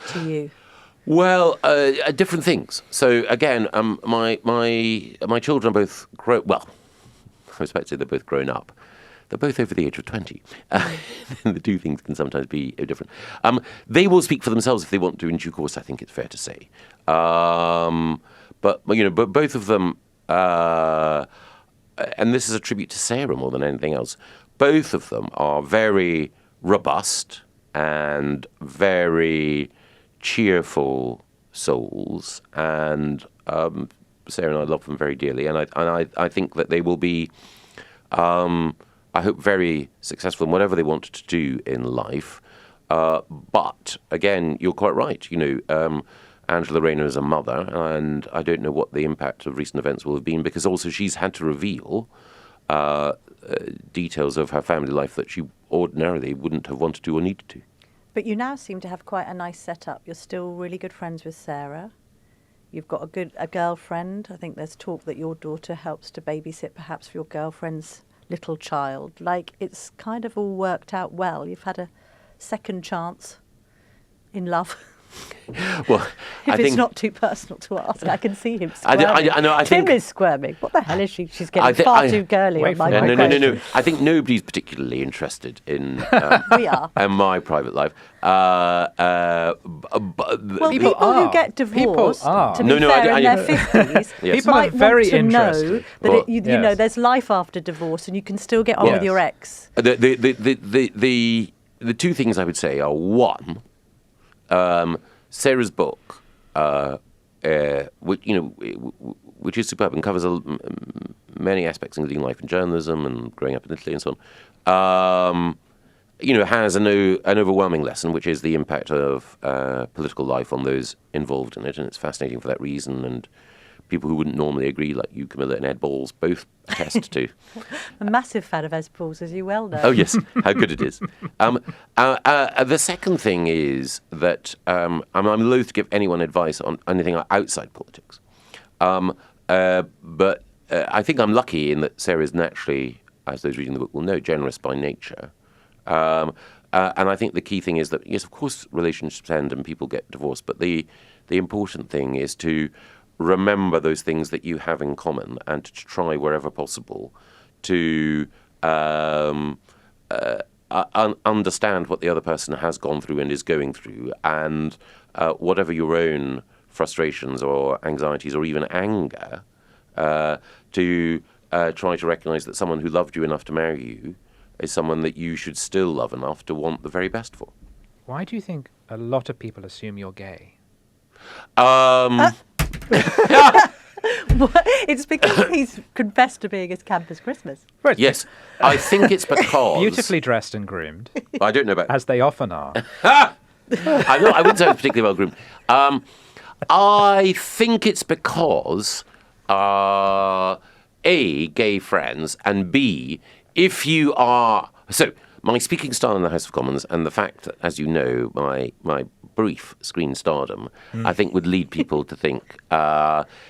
to you? Well, different things. So again, my children are both well, I respect to say they're both grown up. They're both over the age of 20. The two things can sometimes be different. They will speak for themselves if they want to in due course, I think it's fair to say. But both of them, and this is a tribute to Sarah more than anything else, both of them are very robust and very cheerful souls, and Sarah and I love them very dearly, and I think that they will be, I hope, very successful in whatever they want to do in life. But again, you're quite right. Angela Rayner is a mother, and I don't know what the impact of recent events will have been, because also she's had to reveal details of her family life that she ordinarily wouldn't have wanted to or needed to. But you now seem to have quite a nice setup. You're still really good friends with Sarah. You've got a girlfriend. I think there's talk that your daughter helps to babysit perhaps for your girlfriend's little child. Like, it's kind of all worked out well. You've had a second chance in love. Well, if it's not too personal to ask, I can see him squirming. Tim is squirming. What the hell is she? She's getting far too girly on my question. No. I think nobody's particularly interested in we are. in my private life. Well, people who get divorced, to be fair, in their 50s, people might are very want to interested. know that you know there's life after divorce, and you can still get on with your ex. The two things I would say are, one, Sarah's book, which is superb and covers many aspects, including life in journalism and growing up in Italy and so on, has an overwhelming lesson, which is the impact of political life on those involved in it, and it's fascinating for that reason. And people who wouldn't normally agree, like you, Camilla, and Ed Balls, both attest to. I'm a massive fan of Ed Balls, as you well know. Oh, yes, how good it is. The second thing is that I'm loath to give anyone advice on anything outside politics. But I think I'm lucky in that Sarah is naturally, as those reading the book will know, generous by nature. And I think the key thing is that, yes, of course, relationships end and people get divorced, but the important thing is to remember those things that you have in common and to try wherever possible to understand what the other person has gone through and is going through, and whatever your own frustrations or anxieties or even anger, to try to recognize that someone who loved you enough to marry you is someone that you should still love enough to want the very best for. Why do you think a lot of people assume you're gay? It's because he's confessed to being as camp as Christmas. Right. Yes, I think it's because... Beautifully dressed and groomed. I don't know about... As they often are. I wouldn't say I was particularly well groomed. I think it's because, A, gay friends, and B, if you are... So, my speaking style in the House of Commons and the fact that, as you know, my brief screen stardom, I think would lead people to think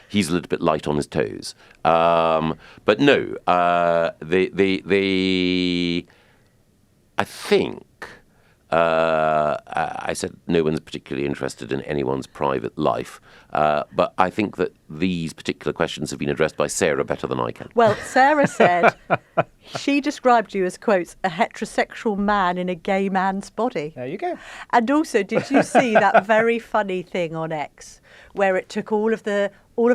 he's a little bit light on his toes. But no, I think I said no one's particularly interested in anyone's private life, but I think that these particular questions have been addressed by Sarah better than I can. Well, Sarah said she described you as, quotes, a heterosexual man in a gay man's body. There you go. And also, did you see that very funny thing on X where it took all of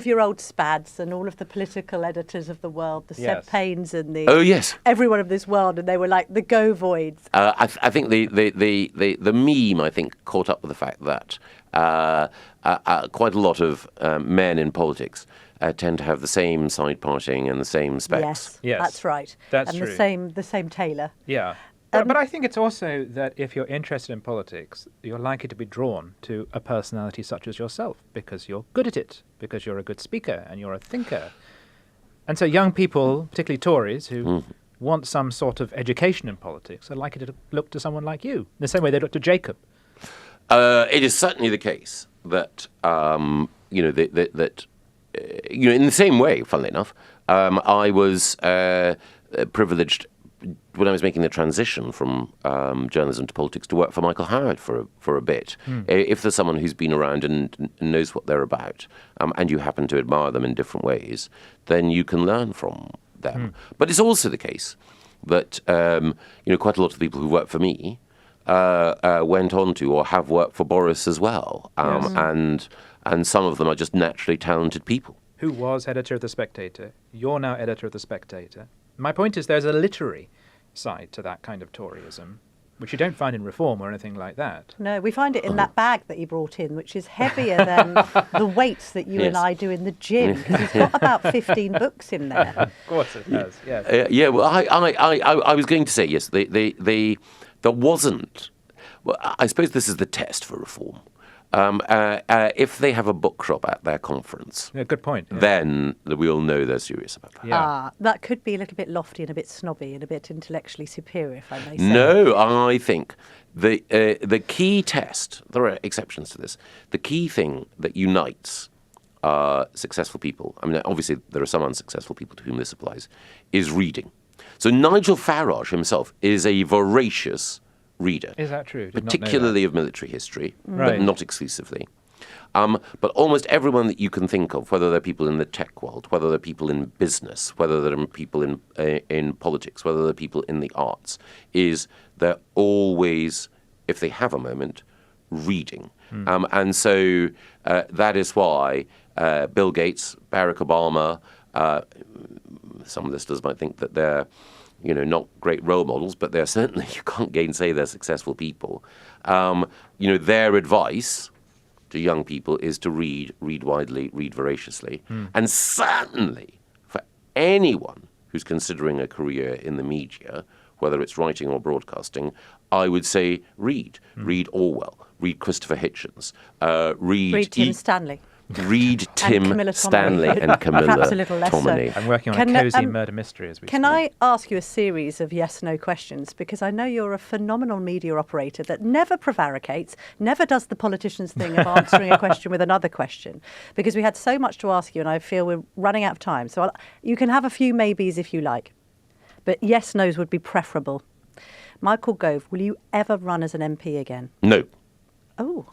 your old spads and all of the political editors of the world, the Seb Paynes and the everyone of this world, and they were like the Govoids. I think the meme, I think, caught up with the fact that quite a lot of men in politics tend to have the same side parting and the same specs. Yes, that's right. That's and true. the same tailor. Yeah. But I think it's also that if you're interested in politics, you're likely to be drawn to a personality such as yourself because you're good at it, because you're a good speaker and you're a thinker. And so young people, particularly Tories, who want some sort of education in politics, are likely to look to someone like you, in the same way they look to Jacob. It is certainly the case that, in the same way, funnily enough, I was privileged when I was making the transition from journalism to politics to work for Michael Howard for a bit. If there's someone who's been around and knows what they're about, and you happen to admire them in different ways, then you can learn from them. But it's also the case that quite a lot of the people who work for me went on to or have worked for Boris as well, and some of them are just naturally talented people. Who was editor of The Spectator? You're now editor of The Spectator. My point is there's a literary side to that kind of Toryism, which you don't find in Reform or anything like that. No, we find it in that bag that you brought in, which is heavier than the weights that you and I do in the gym, because it's got about 15 books in there. Of course it does, yes. Well, I was going to say, yes, there wasn't... Well, I suppose this is the test for Reform. If they have a bookshop at their conference, good point. Yeah. Then we all know they're serious about that. Yeah. That could be a little bit lofty and a bit snobby and a bit intellectually superior, if I may say. No, I think the key test, there are exceptions to this, the key thing that unites successful people, I mean, obviously there are some unsuccessful people to whom this applies, is reading. So Nigel Farage himself is a voracious reader. Is that true? Particularly of military history, Right. but not exclusively. But almost everyone that you can think of, whether they're people in the tech world, whether they're people in business, whether they're people in politics, whether they're people in the arts, they're always, if they have a moment, reading. And so that is why Bill Gates, Barack Obama, some listeners might think that they're not great role models, but they're certainly, you can't gainsay they're successful people. Their advice to young people is to read widely, read voraciously. And certainly for anyone who's considering a career in the media, whether it's writing or broadcasting, I would say read. Read Orwell. Read Christopher Hitchens. Read Tim Stanley. Read Tim Stanley and Camilla Perhaps a little less Tominey. I'm working on a cosy murder mystery as we speak. Can I ask you a series of yes-no questions? Because I know you're a phenomenal media operator that never prevaricates, never does the politician's thing of answering a question with another question. Because we had so much to ask you and I feel we're running out of time. So you can have a few maybes if you like. But yes-nos would be preferable. Michael Gove, will you ever run as an MP again? No. Oh.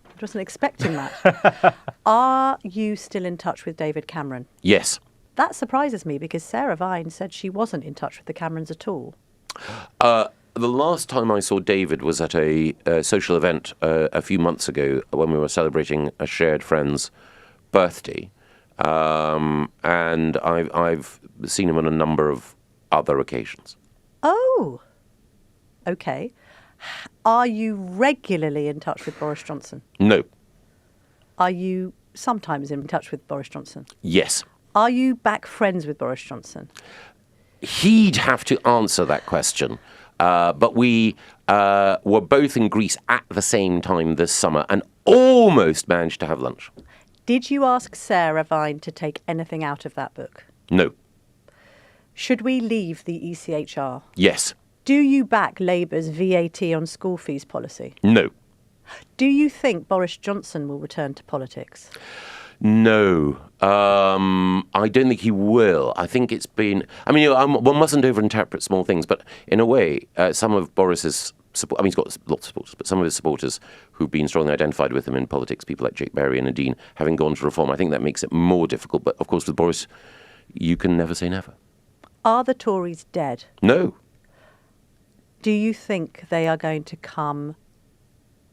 I wasn't expecting that. Are you still in touch with David Cameron? Yes. That surprises me because Sarah Vine said she wasn't in touch with the Camerons at all. The last time I saw David was at a social event a few months ago when we were celebrating a shared friend's birthday. And I've seen him on a number of other occasions. Oh, okay. Are you regularly in touch with Boris Johnson? No. Are you sometimes in touch with Boris Johnson? Yes. Are you back friends with Boris Johnson? He'd have to answer that question. But we were both in Greece at the same time this summer and almost managed to have lunch. Did you ask Sarah Vine to take anything out of that book? No. Should we leave the ECHR? Yes. Do you back Labour's VAT on school fees policy? No. Do you think Boris Johnson will return to politics? No. I don't think he will. I think it's been... I mean, one mustn't overinterpret small things, but in a way, some of Boris's... I mean, he's got lots of supporters, but some of his supporters who've been strongly identified with him in politics, people like Jake Berry and Nadine, having gone to Reform, I think that makes it more difficult. But, of course, with Boris, you can never say never. Are the Tories dead? No. Do you think they are going to come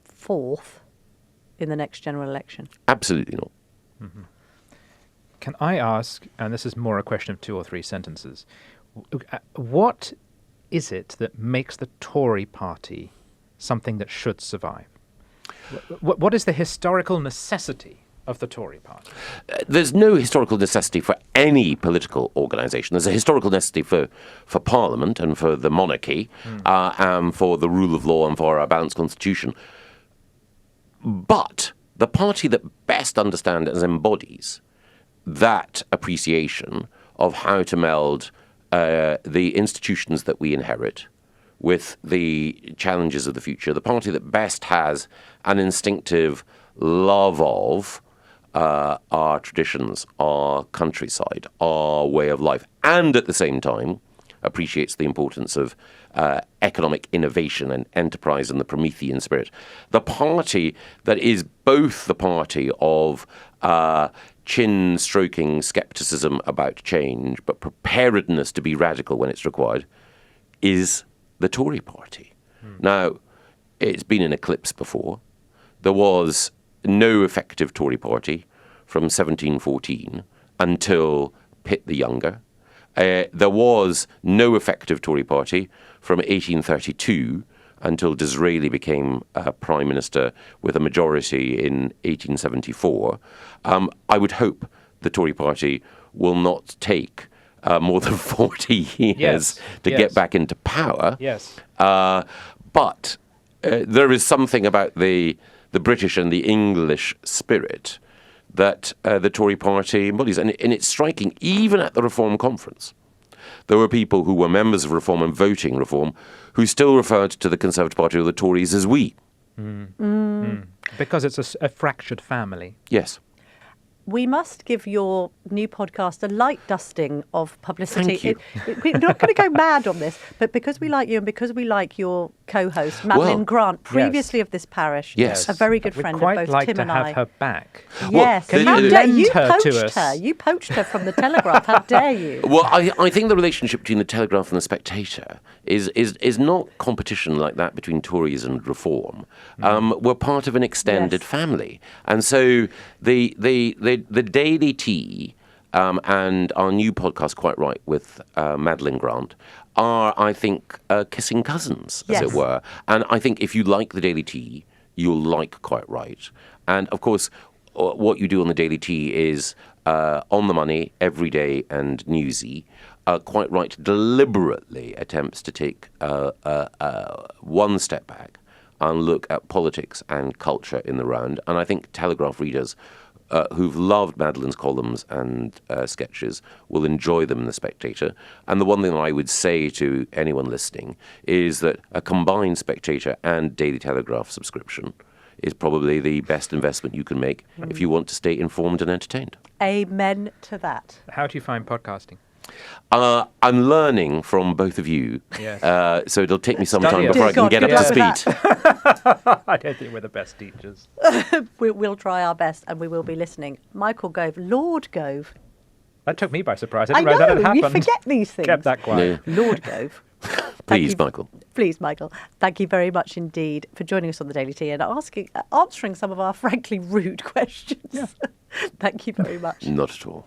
fourth in the next general election? Absolutely not. Mm-hmm. Can I ask, and this is more a question of 2 or 3 sentences, what is it that makes the Tory party something that should survive? What is the historical necessity of the Tory party? There's no historical necessity for any political organisation. There's a historical necessity for Parliament and for the monarchy and for the rule of law and for our balanced constitution. But the party that best understands and embodies that appreciation of how to meld the institutions that we inherit with the challenges of the future, the party that best has an instinctive love of our traditions, our countryside, our way of life, and at the same time appreciates the importance of economic innovation and enterprise and the Promethean spirit. The party that is both the party of chin-stroking scepticism about change, but preparedness to be radical when it's required, is the Tory party. Now, it's been in eclipse before. There was no effective Tory party from 1714 until Pitt the Younger. There was no effective Tory party from 1832 until Disraeli became Prime Minister with a majority in 1874. I would hope the Tory party will not take more than 40 years to get back into power. Yes. But there is something about the British and the English spirit that the Tory party embodies. And it's striking, even at the Reform Conference, there were people who were members of Reform and voting Reform who still referred to the Conservative Party or the Tories as we. Because it's a fractured family. Yes. We must give your new podcast a light dusting of publicity. Thank you. We're not going to go mad on this, but because we like you and because we like your co-host, Madeline Grant, previously of this parish, Yes. a very good friend of both like Tim to and have I. her back. Yes. Well, How you dare you lend her to poached us. her. You poached her from the Telegraph. How dare you? Well, I think the relationship between the Telegraph and the Spectator is not competition like that between Tories and Reform. We're part of an extended Yes. family, and so the Daily Tea and our new podcast, Quite Right, with Madeline Grant, are, I think, kissing cousins, as Yes. it were. And I think if you like the Daily Tea, you'll like Quite Right. And of course, what you do on the Daily Tea is on the money, everyday and newsy. Quite Right deliberately attempts to take one step back and look at politics and culture in the round. And I think Telegraph readers who've loved Madeline's columns and sketches will enjoy them in The Spectator. And the one thing I would say to anyone listening is that a combined Spectator and Daily Telegraph subscription is probably the best investment you can make if you want to stay informed and entertained. Amen to that. How do you find podcasting? I'm learning from both of you, Yes. so it'll take me some Study time it. before I can Dear get God, up to good speed. luck I don't think we're the best teachers. We'll try our best and we will be listening. Michael Gove, Lord Gove. That took me by surprise. I I didn't realise that had know, you happened. forget these things. Kept that quiet. Lord Gove. Please, you. Michael. Please, Michael. Thank you very much indeed for joining us on the Daily Tea and answering some of our frankly rude questions. Thank you very much. Not at all.